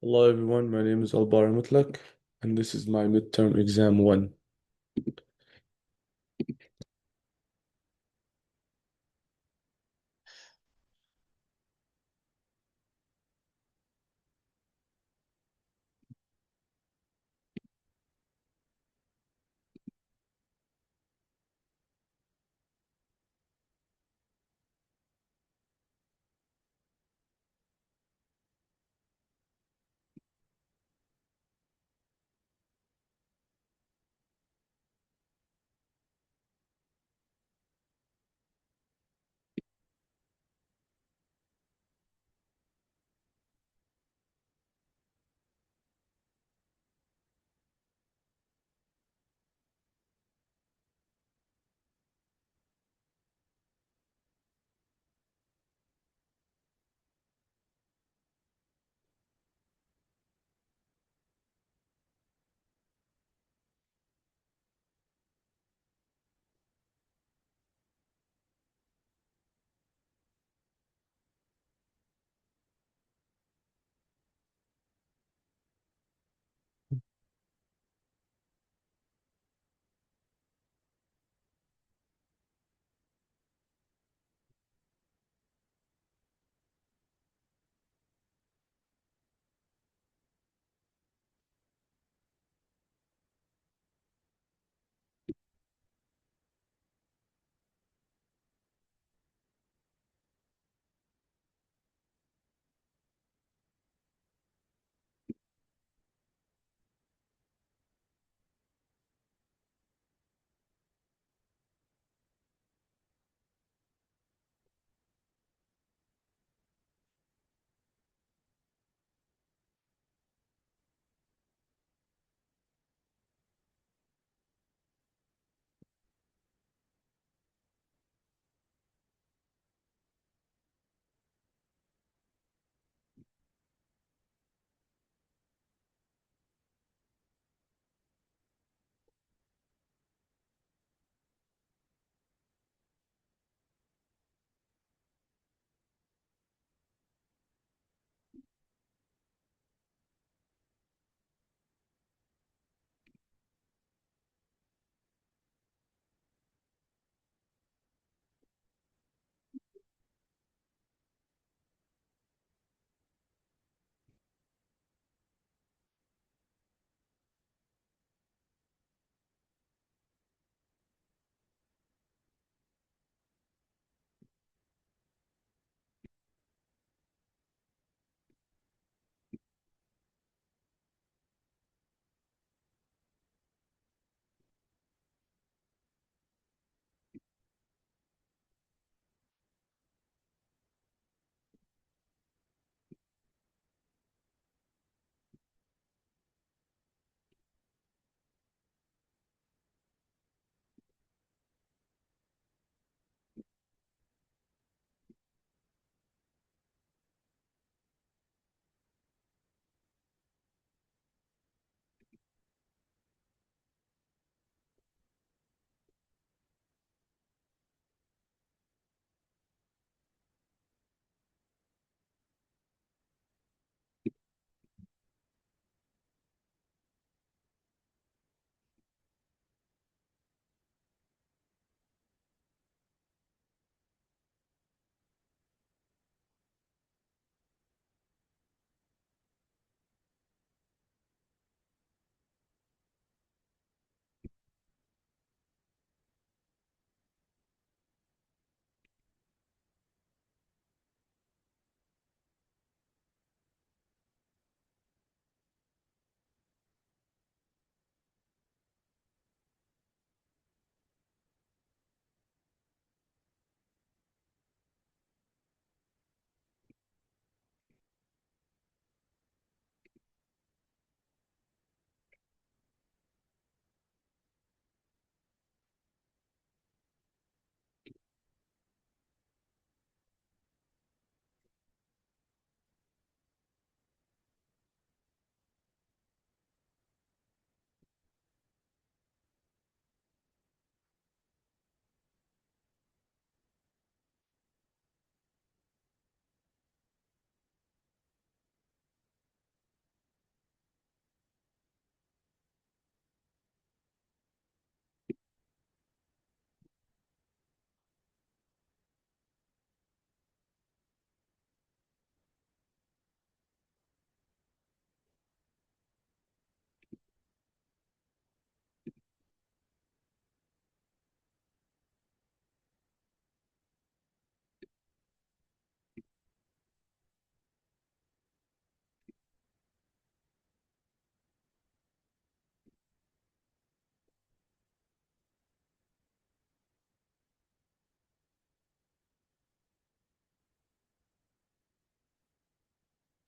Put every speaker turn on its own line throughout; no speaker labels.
Hello everyone, my name is Albar Mutlak and this is my midterm exam one.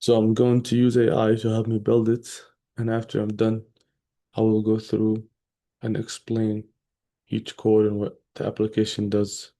So I'm going to use AI to help me build it, and after I'm done, I will go through and explain each code and what the application does.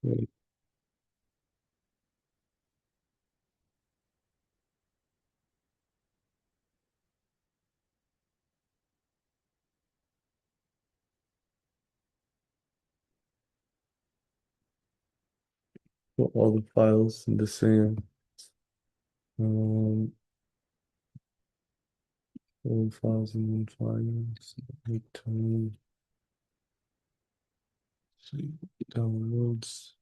Right. Put all the files in the same um, all the files in one file. So midterm, see, downloads.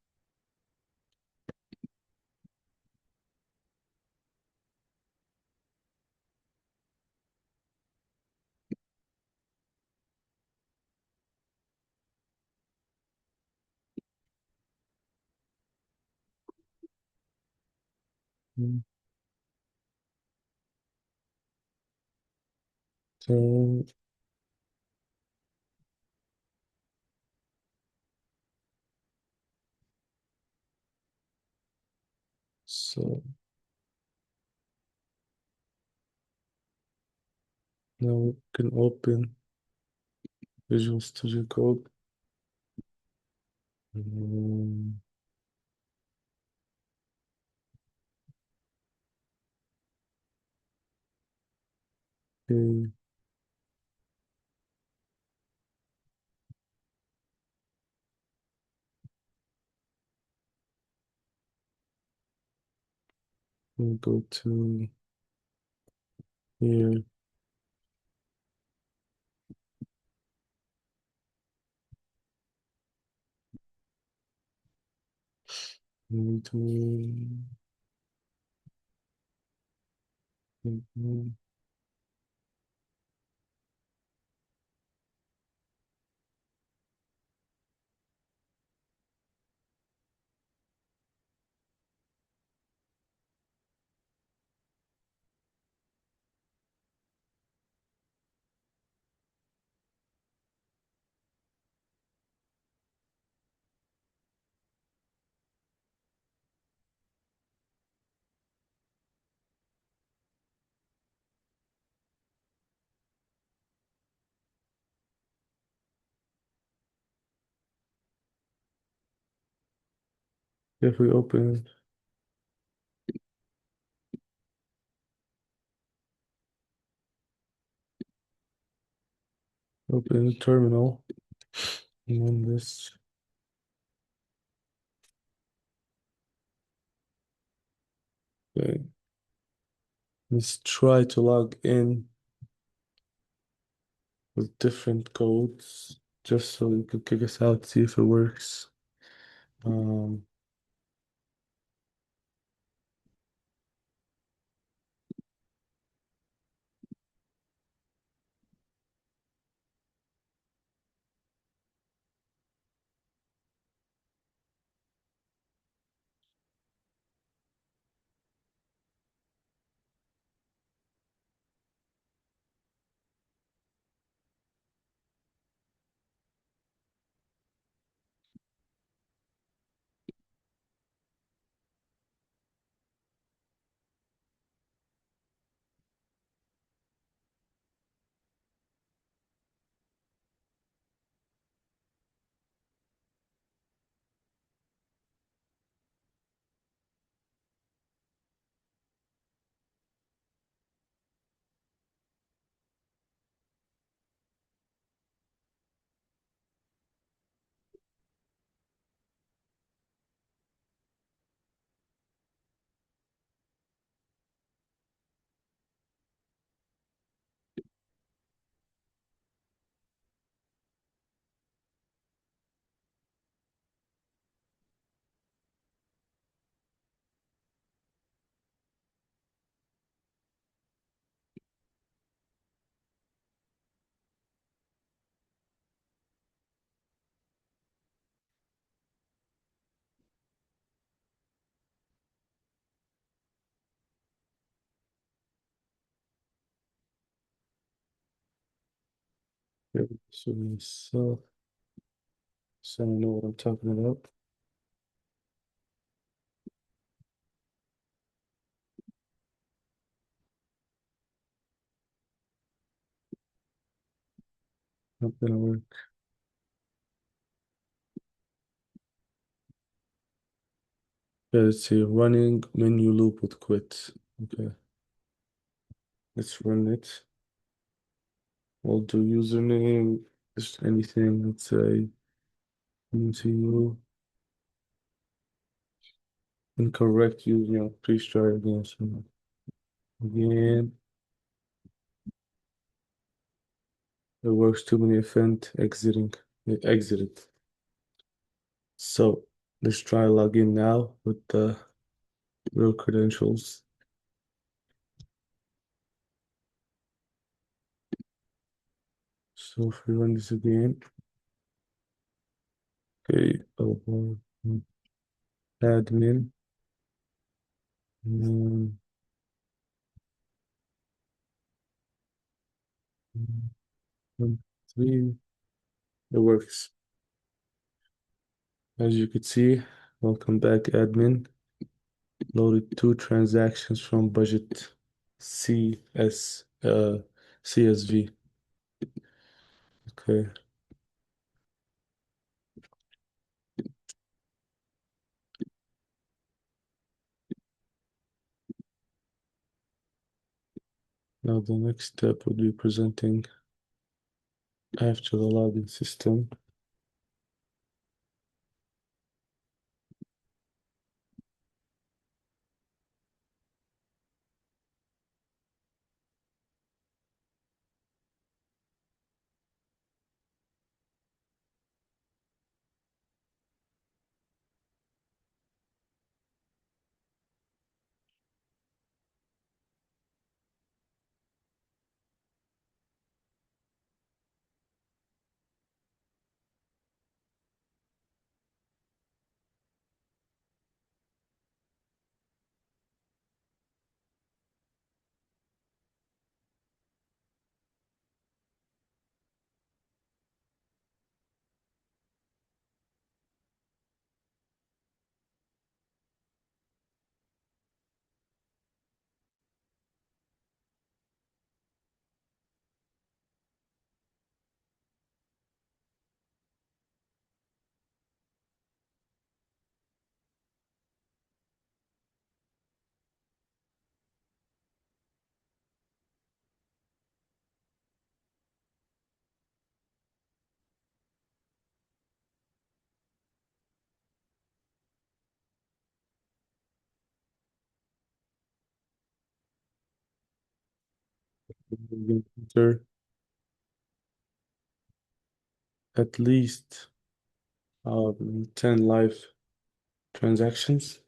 Mm, So, so now we can open Visual Studio Code. Um, okay, we'll go to here. We need to Mhm. If we open the terminal and then this, okay, let's try to log in with different codes just so you can kick us out, see if it works. Um, yeah, so myself, so I know what I'm talking about. Not gonna work. Yeah, let's see, running menu loop with quit. Okay, let's run it. We'll do username, just anything. Let's say into incorrect username. Please try again. So again, it works too many event exiting. It exited. So let's try login now with the real credentials. So if we run this again, okay, admin, um, 3, it works. As you could see, welcome back, admin. Loaded 2 transactions from budget CSV. Okay, now the next step would be presenting after the login system. We're gonna enter at least 10 live transactions.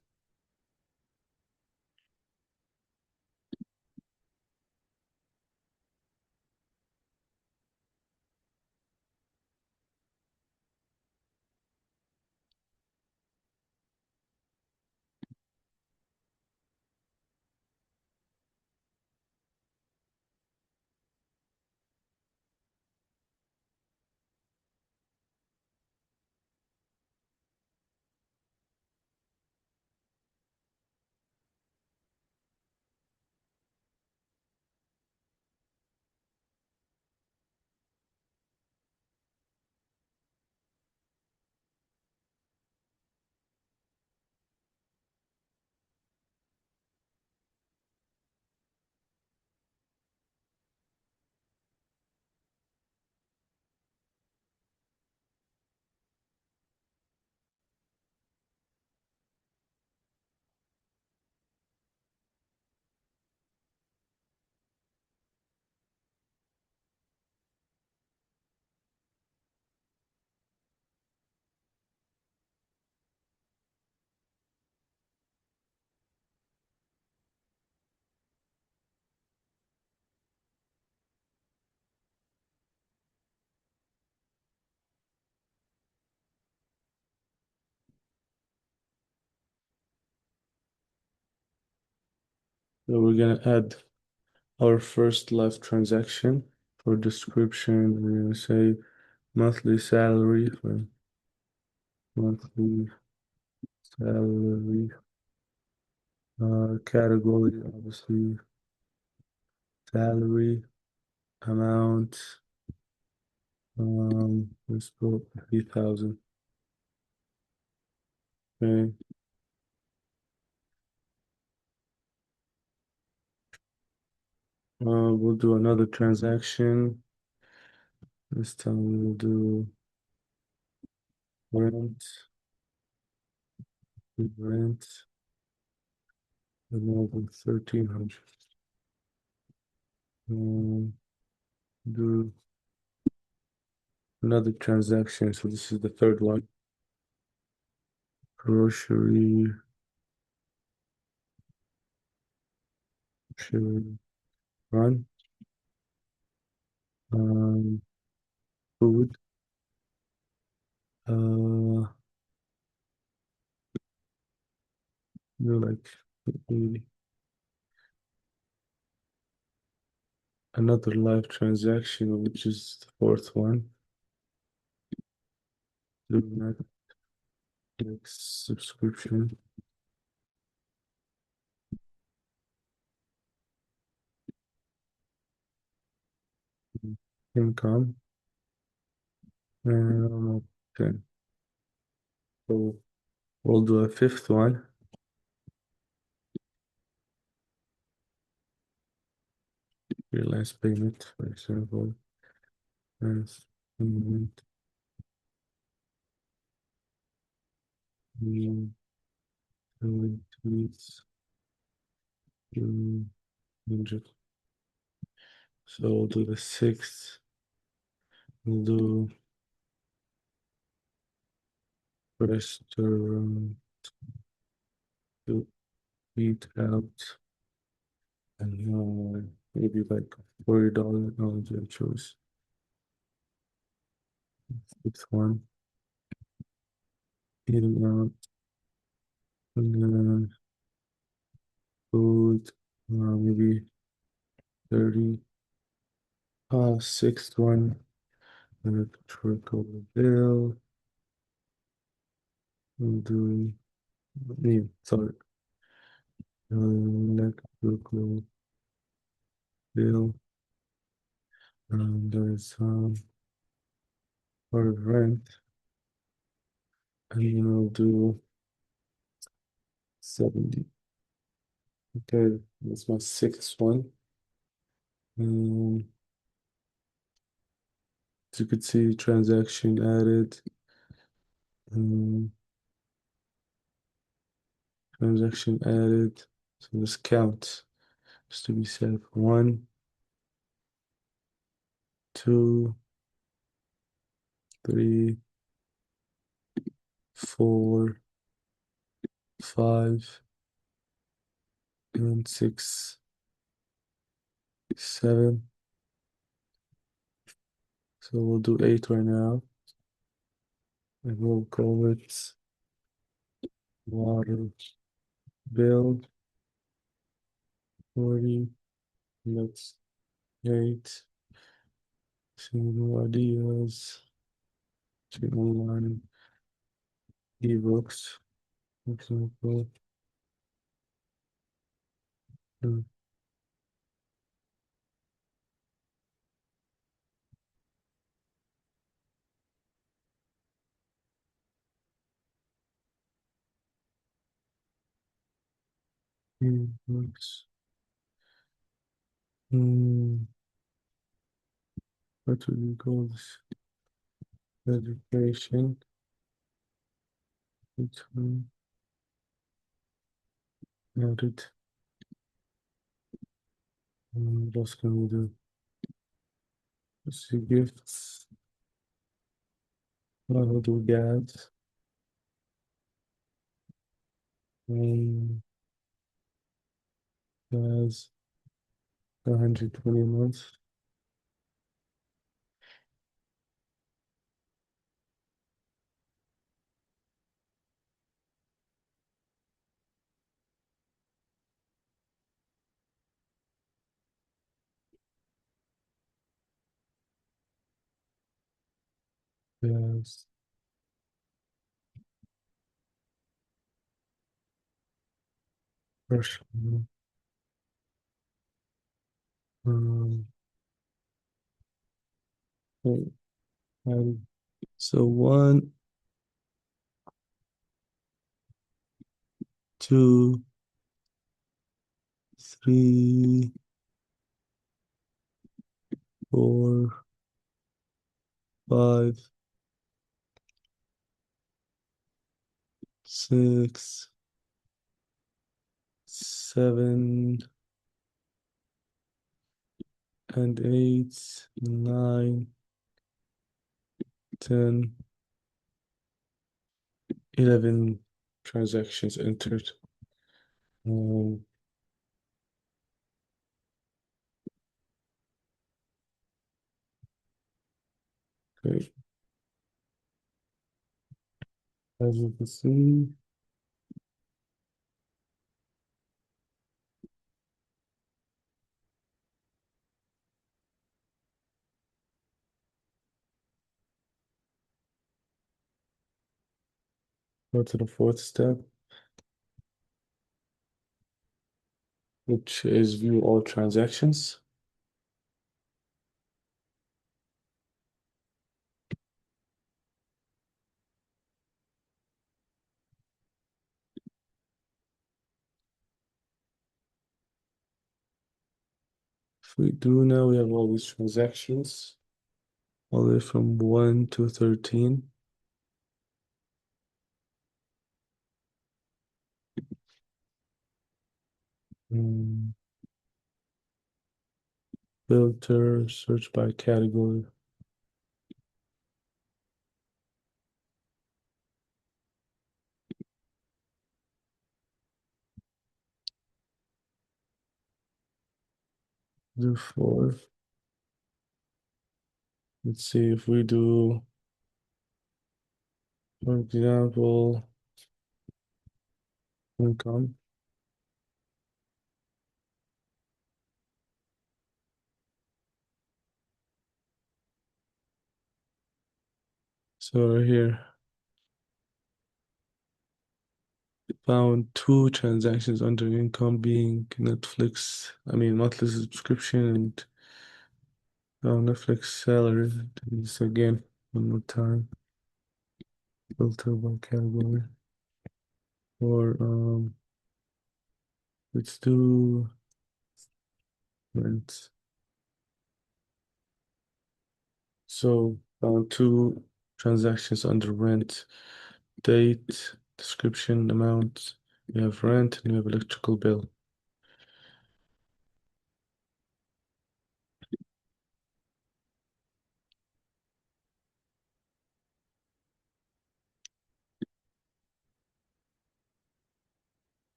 So we're gonna add our first live transaction. For description, we're gonna say monthly salary for monthly salary. Category, obviously, salary, amount, let's put 3,000. Okay. We'll do another transaction. This time we'll do rent, rent, another 1,300. Um, do another transaction. So this is the third one. Grocery, grocery run, um, food, like maybe another live transaction, which is the fourth one. Do Netflix subscription, income, and okay. So we'll do a fifth one. Freelance payment, for example. Freelance payment. mm, Tweets. 200. So we'll do the sixth. We'll do restaurant to eat out. And maybe like $40 knowledge I chose. Fifth one. Eating out. And then food. Maybe 30. Sixth one. Electrical bill. We'll do. Sorry. Electrical bill. There's part of rent. And then I'll do 70. Okay, that's my sixth one. Um, as you could see, transaction added. Um, transaction added. So let's count just to be safe. One, 2, 3, 4, 5, and 6, 7. So we'll do 8 right now. And we'll call it water bill 40. That's 8. Single ideas. Online ebooks. Example. uh, Ebooks. What would you call this? Education. Between added. What else can we do? Let's see, gifts. What do we get? As 120 months. Yes. Personal. Um, wait, so 1, 2, 3, 4, 5, 6, 7, and 8, 9, 10, 11 transactions entered. Um, okay. As you can see, go to the fourth step, which is view all transactions. If we do now, we have all these transactions, all the way from 1 to 13. Mm, Filter, search by category. Do 4. Let's see if we do, for example, income. So right here, found 2 transactions under income being Netflix, I mean monthly subscription and Netflix salary. Do this again one more time. Filter by category. Or let's do rent. So found 2 transactions under rent, date, description, amount. We have rent and we have electrical bill.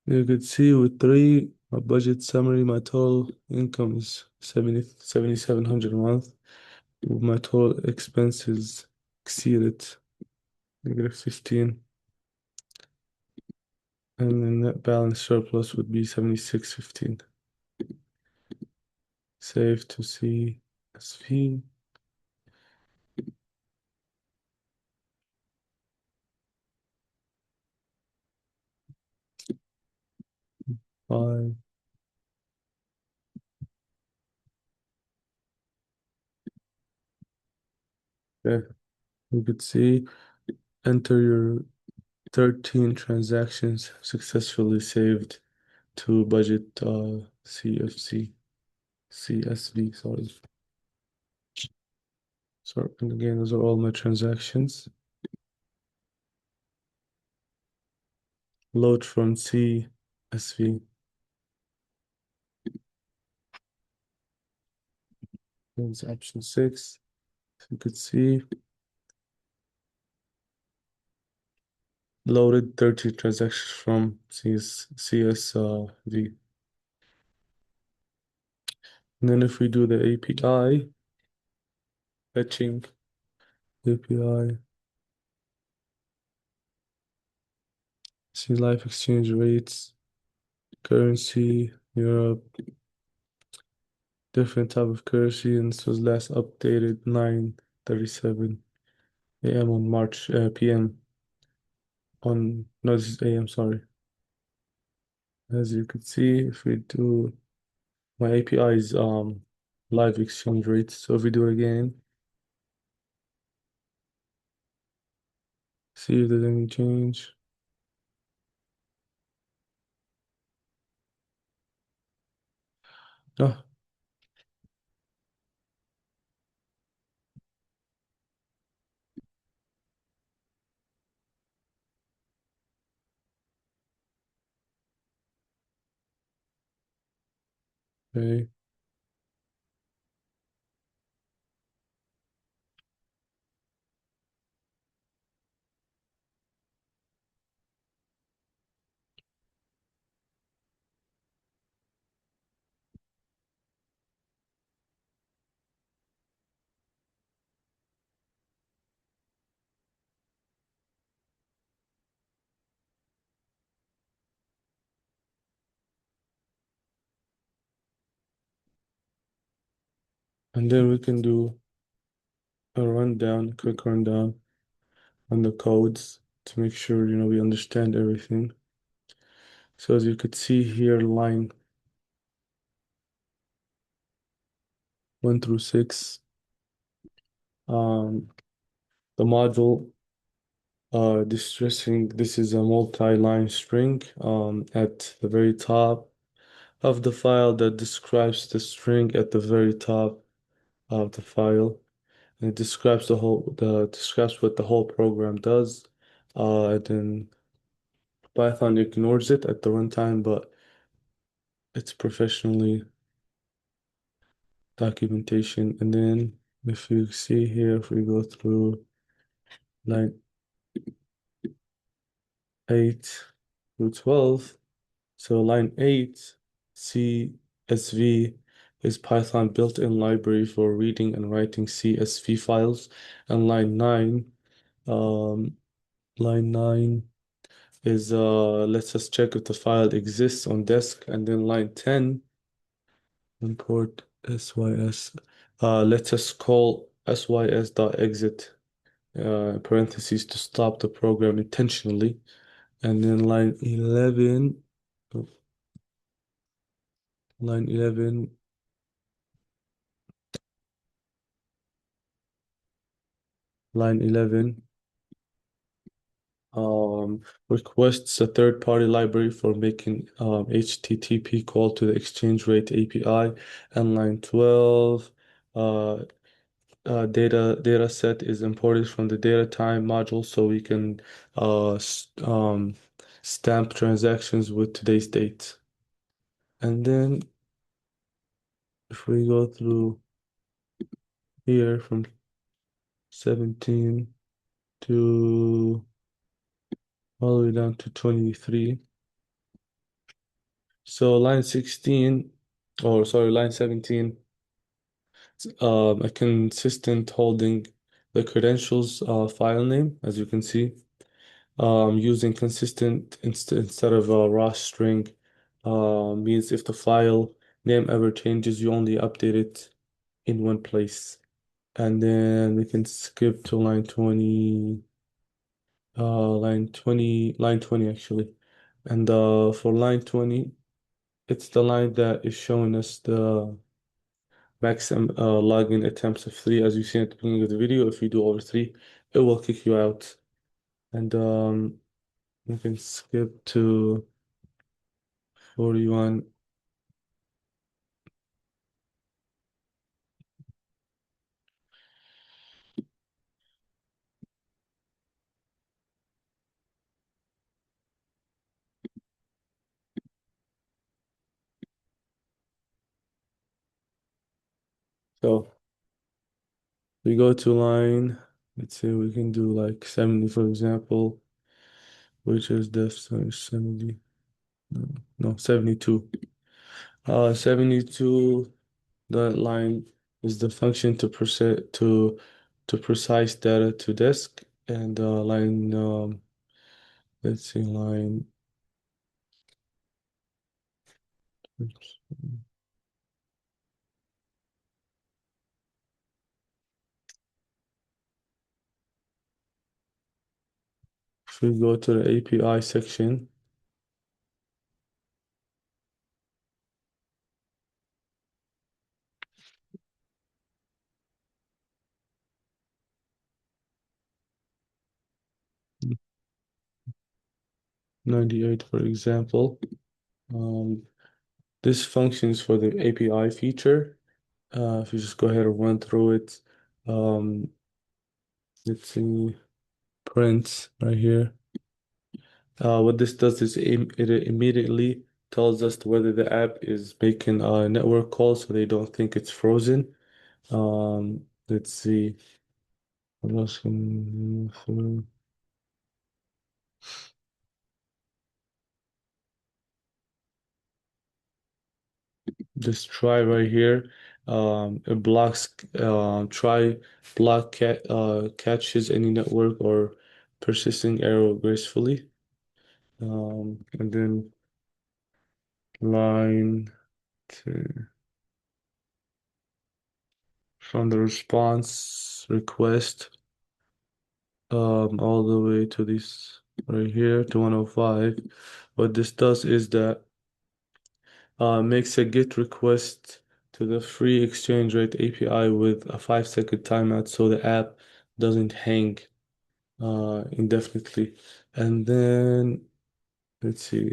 You could see with three, my budget summary, my total income is 7,700 a month. My total expenses exceeded -15. And the net balance surplus would be 7615. Save to CSV. Five. Okay. You could see enter your 13 transactions successfully saved to budget CSV, sorry. So and again, those are all my transactions. Load from CSV. That's option 6. You could see loaded 30 transactions from CSV. And then if we do the API, fetching API, see live exchange rates, currency, Europe, different type of currency, and this was last updated 9:37 a.m. on March PM on no, this is AM, sorry. As you could see, if we do my API is live exchange rates. So if we do it again, see if there's any change. Oh, okay. And then we can do a rundown, quick rundown on the codes to make sure, we understand everything. So as you could see here, line 1 through 6, um, the module distressing, this is a multi-line string at the very top of the file that describes the string at the very top of the file. And it describes describes what the whole program does. And then Python ignores it at the runtime, but it's professionally documentation. And then if you see here, if we go through line 8 through 12, so line 8, CSV is Python built-in library for reading and writing CSV files. And um, line 9 is lets us check if the file exists on disk. And then line 10, import sys, lets us call sys.exit parentheses to stop the program intentionally. And then oh, line 11, line 11 requests a third-party library for making HTTP call to the exchange rate API. And line 12, uh, data set is imported from the data time module so we can stamp transactions with today's date. And then if we go through here from 17 to all the way down to 23, So line 16, or sorry, line 17, a consistent holding the credentials file name, as you can see, using consistent instead of a raw string, means if the file name ever changes, you only update it in one place. And then we can skip to line 20 actually. And for line 20, it's the line that is showing us the maximum login attempts of three. As you see at the beginning of the video, if you do over three, it will kick you out. And we can skip to 41. So we go to line, let's say we can do like 70, for example, which is def so 70, no, no, 72. 72, that line is the function to precise data to disk, and line let's see, line, oops. If we go to the API section, 98, for example, um, this function is for the API feature. If you just go ahead and run through it, um, let's see, print right here. What this does is it immediately tells us whether the app is making a network call, so they don't think it's frozen. Let's see. What else can we do? This try right here, it blocks try block catches any network or persisting error gracefully. And then line two, from the response request all the way to this right here to 105. What this does is that makes a GET request to the free exchange rate API with a 5-second timeout so the app doesn't hang indefinitely. And then let's see,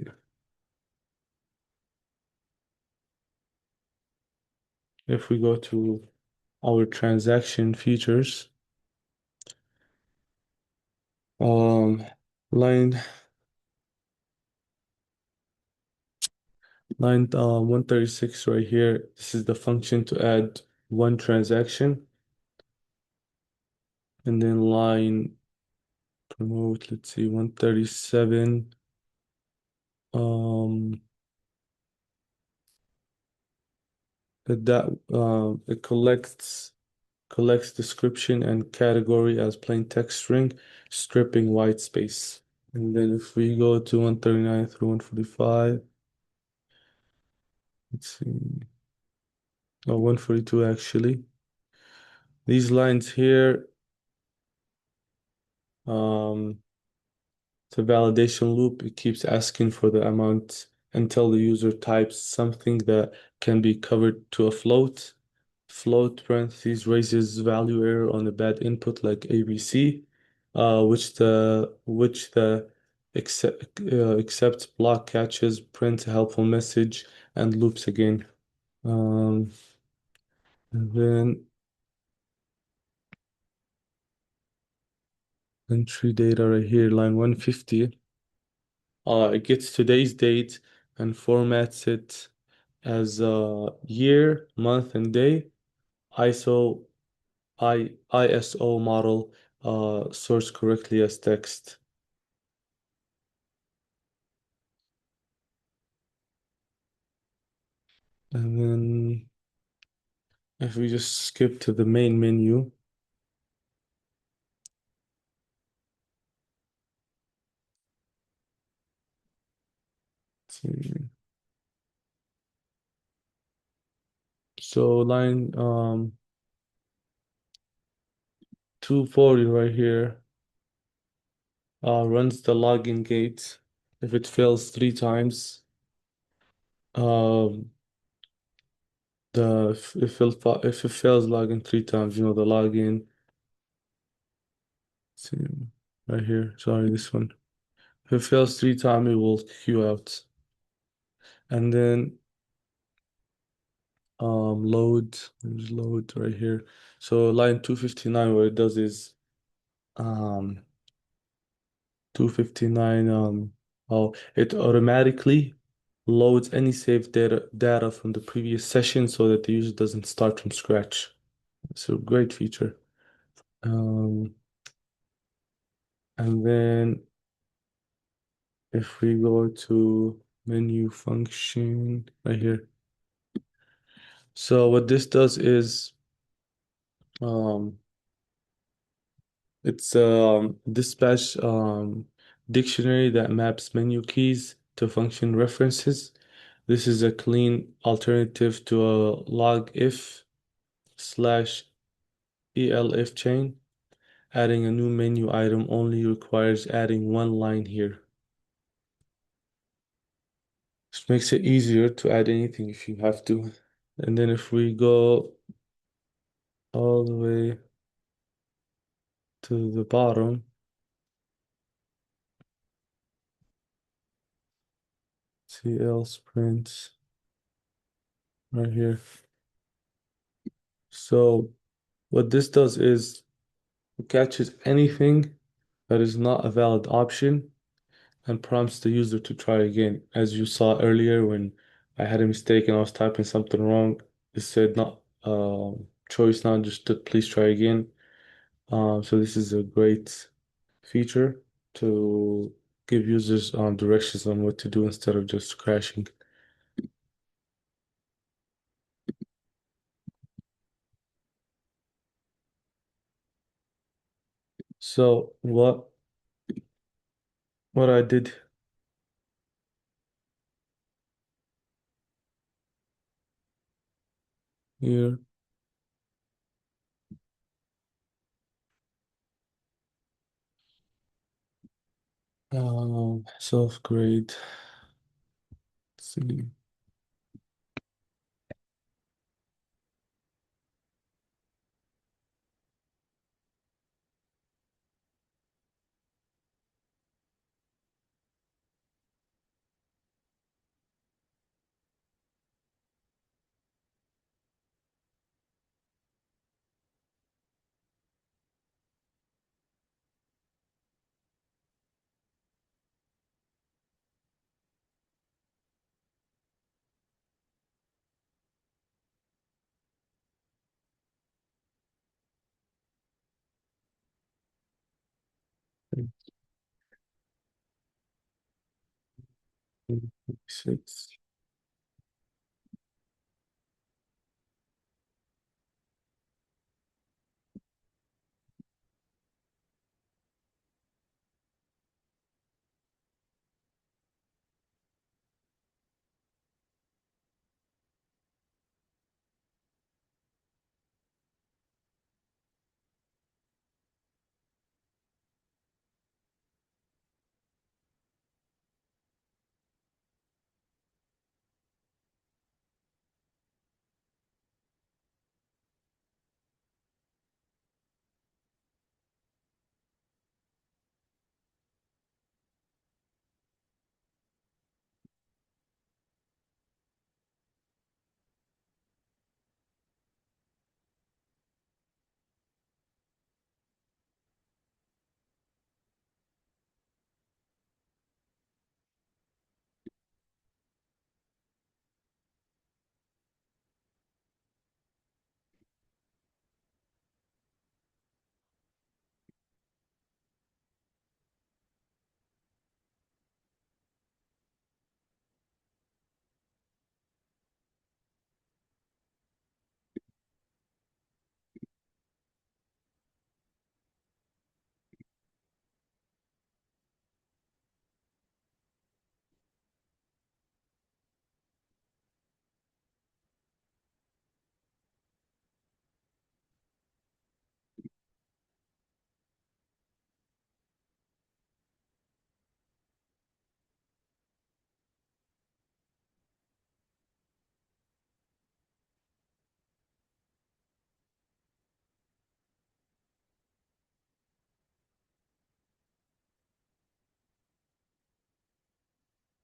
if we go to our transaction features, um, line line 136 right here. This is the function to add one transaction, and then line promote. Let's see, 137. Um, it collects description and category as plain text string, stripping white space. And then if we go to 139 through 145, let's see, oh, 142 actually. These lines here, it's a validation loop. It keeps asking for the amount until the user types something that can be covered to a float. Float parentheses raises value error on a bad input like ABC, which the accepts block catches, print a helpful message, and loops again. Um, and then entry data right here, line 150. It gets today's date and formats it as year, month, and day. ISO ISO model sourced correctly as text. And then if we just skip to the main menu, let's see. So line 240 right here runs the login gate. If it fails 3 times, um, if it fails login 3 times, the login. See right here. Sorry, this one. If it fails 3 times, it will queue out. And then there's load right here. So line 259, what it does is um 259 it automatically loads any saved data from the previous session so that the user doesn't start from scratch. It's a great feature. Um, and then if we go to menu function right here. So what this does is um, it's a dispatch dictionary that maps menu keys to function references. This is a clean alternative to a log if slash elif chain. Adding a new menu item only requires adding one line here. This makes it easier to add anything if you have to. And then if we go all the way to the bottom, CL sprints right here. So what this does is it catches anything that is not a valid option and prompts the user to try again. As you saw earlier when I had a mistake and I was typing something wrong, it said not choice not understood, please try again. So this is a great feature to give users directions on what to do instead of just crashing. So what I did here, self-grade, see. Six.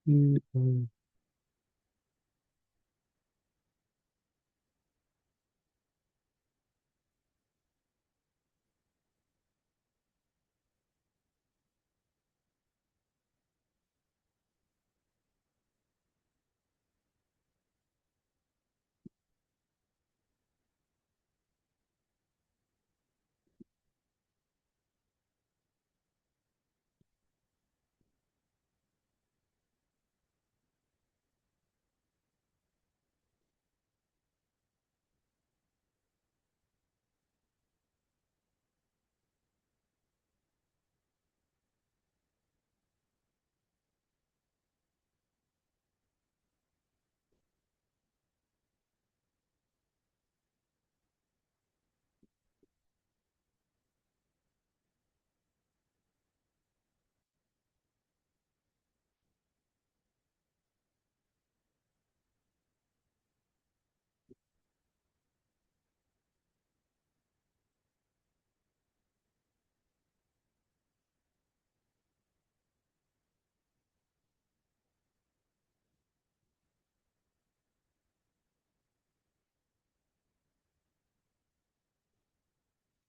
Mm,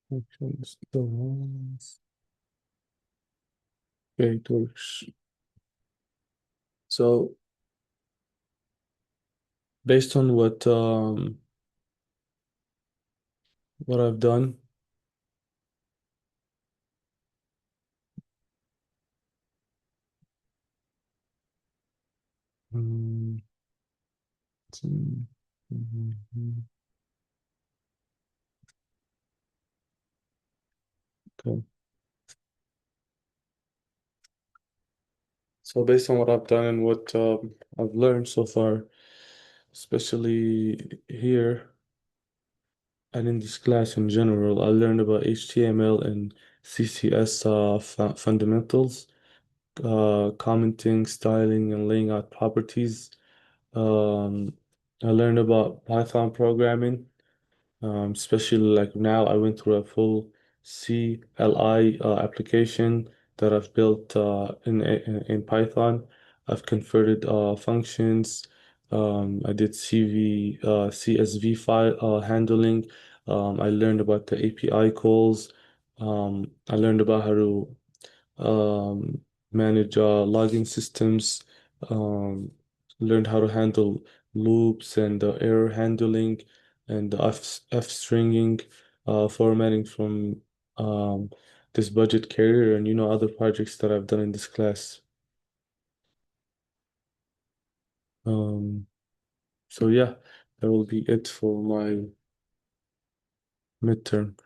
functions, the ones. Okay, it works. So based on what I've done, mm, mhm, okay. So based on what I've done and what I've learned so far, especially here and in this class in general, I learned about HTML and CSS fundamentals, commenting, styling, and laying out properties. Um, I learned about Python programming. Especially like now, I went through a full CLI application that I've built in Python. I've converted functions. I did CSV file handling. I learned about the API calls. I learned about how to manage logging systems, um, learned how to handle loops and error handling and the F stringing formatting from um, this budget carrier and other projects that I've done in this class. Um, so yeah, that will be it for my midterm.